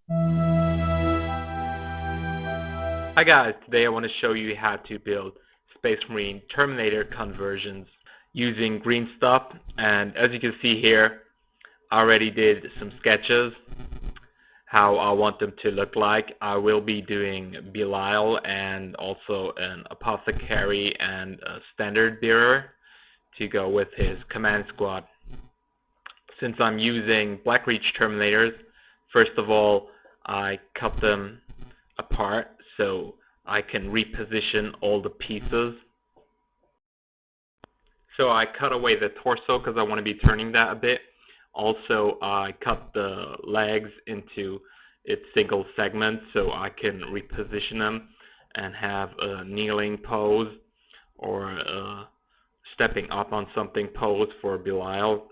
Hi guys, today I want to show you how to build Space Marine Terminator conversions using GreenStuff, and as you can see here, I already did some sketches how I want them to look like. I will be doing Belial and also an Apothecary and a Standard Bearer to go with his Command Squad. Since I'm using Blackreach Terminators, first of all I cut them apart so I can reposition all the pieces. So I cut away the torso because I want to be turning that a bit. Also I cut the legs into its single segments so I can reposition them and have a kneeling pose or a stepping up on something pose for Belial.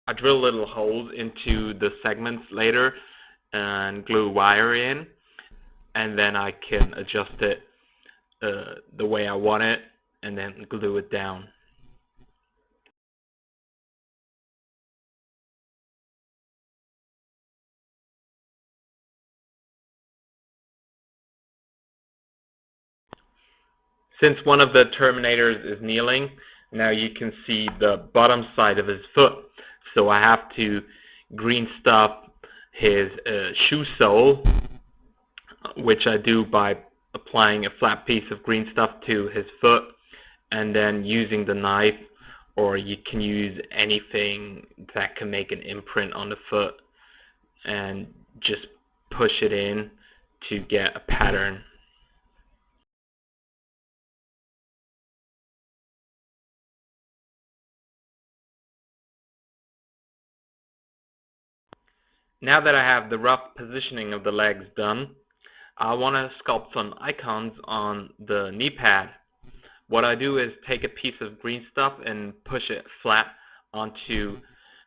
I drill little holes into the segments later and glue wire in, and then I can adjust it the way I want it and then glue it down. Since one of the Terminators is kneeling, now you can see the bottom side of his foot. So I have to GreenStuff his shoe sole, which I do by applying a flat piece of GreenStuff to his foot and then using the knife, or you can use anything that can make an imprint on the foot and just push it in to get a pattern. Now that I have the rough positioning of the legs done, I want to sculpt some icons on the knee pad. What I do is take a piece of GreenStuff and push it flat onto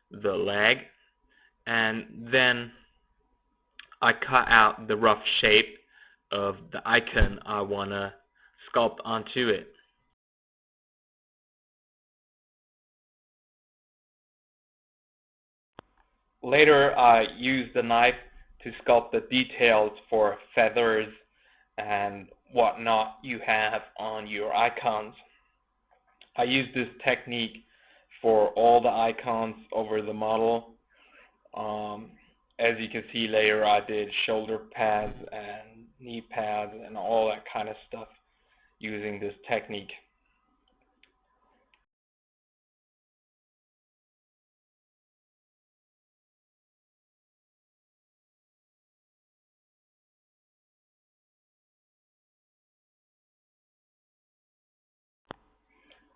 the leg, and then I cut out the rough shape of the icon I want to sculpt onto it. Later I use the knife to sculpt the details for feathers and whatnot you have on your icons. I use this technique for all the icons over the model. As you can see later, I did shoulder pads and knee pads and all that kind of stuff using this technique.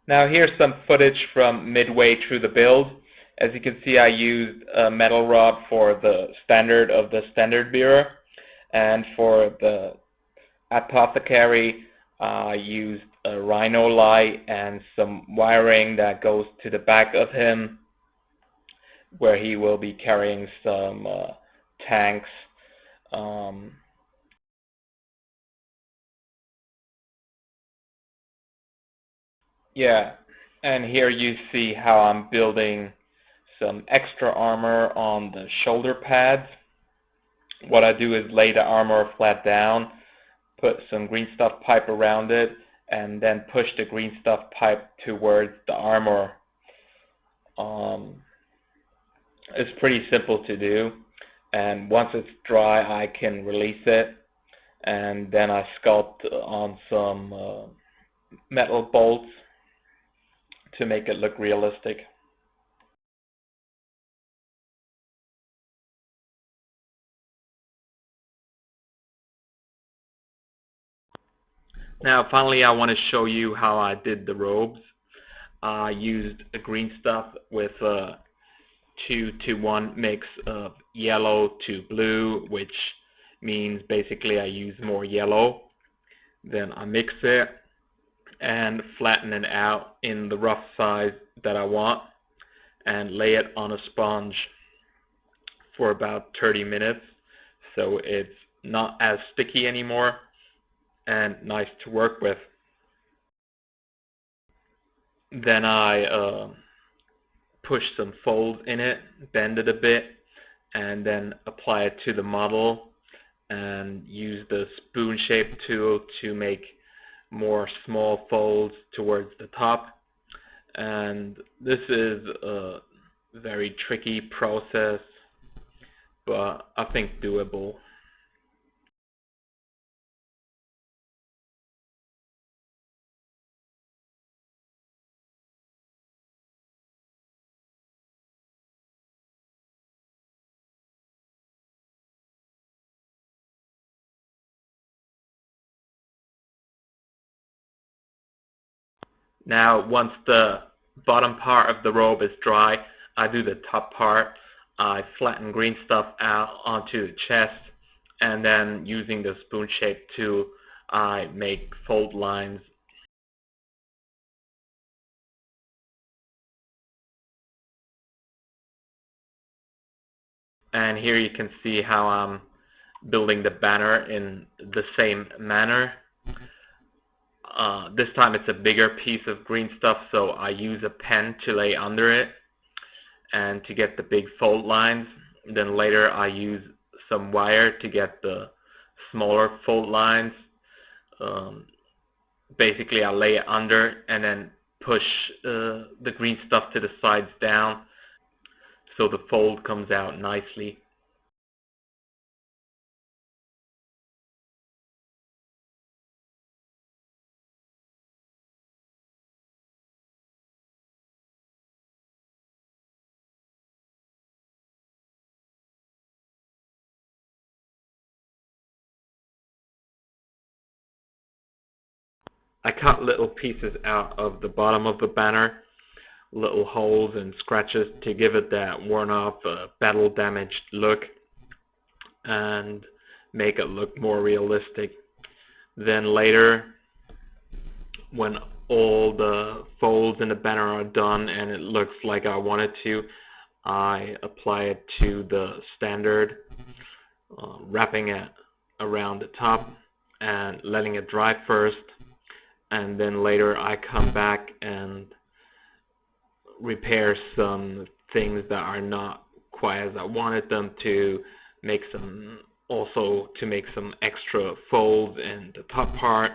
Now here's some footage from midway through the build. As you can see, I used a metal rod for the standard of the Standard Bearer, and for the Apothecary I used a rhino light and some wiring that goes to the back of him where he will be carrying some tanks. Yeah, and here you see how I'm building some extra armor on the shoulder pads. What I do is lay the armor flat down, put some GreenStuff pipe around it, and then push the GreenStuff pipe towards the armor. It's pretty simple to do, and once it's dry I can release it, and then I sculpt on some metal bolts to make it look realistic. Now finally I want to show you how I did the robes. I used a GreenStuff with a 2-to-1 mix of yellow to blue, which means basically I use more yellow. Then I mix it and flatten it out in the rough size that I want and lay it on a sponge for about 30 minutes so it's not as sticky anymore and nice to work with. Then I push some folds in it, bend it a bit, and then apply it to the model, and use the spoon shape tool to make more small folds towards the top. And this is a very tricky process, but I think doable. Now, once the bottom part of the robe is dry, I do the top part. I flatten GreenStuff out onto the chest, and then using the spoon shape tool, I make fold lines. And here you can see how I'm building the banner in the same manner. This time it's a bigger piece of GreenStuff, so I use a pen to lay under it and to get the big fold lines. Then later I use some wire to get the smaller fold lines. Basically I lay it under and then push the GreenStuff to the sides down so the fold comes out nicely. I cut little pieces out of the bottom of the banner, little holes and scratches to give it that worn off, battle damaged look and make it look more realistic. Then later, when all the folds in the banner are done and it looks like I want it to, I apply it to the standard, wrapping it around the top and letting it dry first, and then later I come back and repair some things that are not quite as I wanted them to make some extra folds in the top part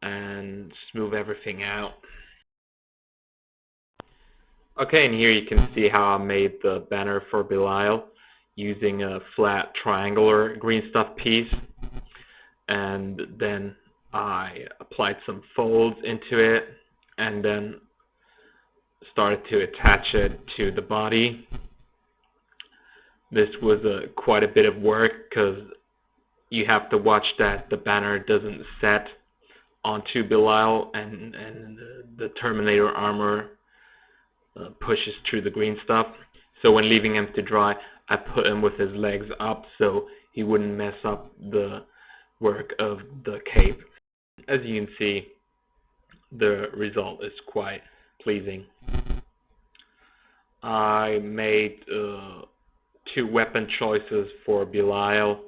and smooth everything out. Okay, and here you can see how I made the banner for Belial using a flat triangular GreenStuff piece, and then I applied some folds into it and then started to attach it to the body. This was quite a bit of work because you have to watch that the banner doesn't set onto Belial and the Terminator armor pushes through the GreenStuff. So when leaving him to dry, I put him with his legs up so he wouldn't mess up the work of the cape. As you can see, the result is quite pleasing. I made 2 weapon choices for Belial,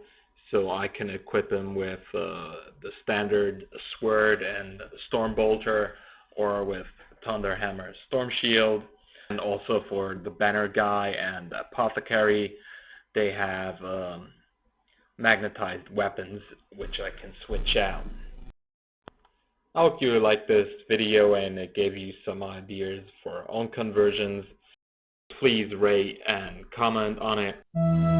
so I can equip him with the standard sword and storm bolter, or with Thunderhammer storm shield. And also for the banner guy and apothecary, they have magnetized weapons which I can switch out. I hope you liked this video and it gave you some ideas for own conversions. Please rate and comment on it.